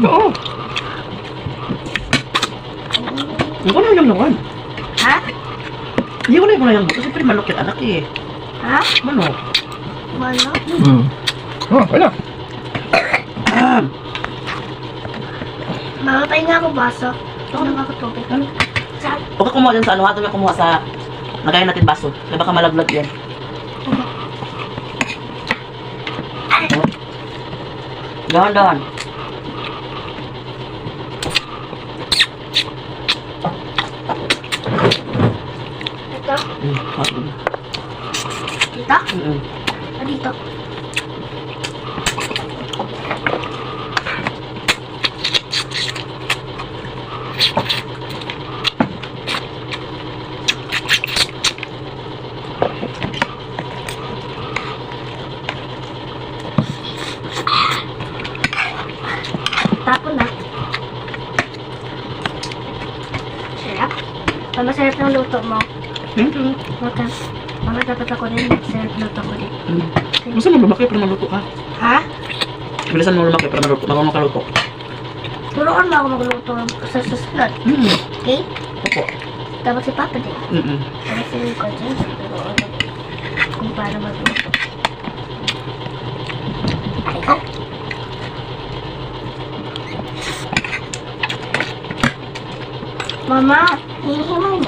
Oo. Hindi ko na yung lawan. Ha? Hindi ko na yung lawan. Kasi pwede manok yung anak eh. Ha? Manok. Wala. Oh, wala. Mamatay nga ako baso. Ito na ako tubig. Ano? Saan? Huwag ka kumuha dyan sa ano. Huwag ka kumuha sa... Lagayan natin baso. Kaya baka malaglag yan. Dahan-dahan. Ito? Dito? Dito? Ah, dito. Tapon na. Sarap. Masarap ng luto mo. Maka, dapat ako din. Masarap luto ko din. Gusto mo lumaki para maluto ka? Ha? Bilisan mo lumaki para maluto. Bago makaluto. Turuan mo ako magluto sa susunod. Okay? Opo. Dapat si Papa din. Dapat si Rico dyan. Turuan mo kung paano magluto. Ay ko. Mama, hihimay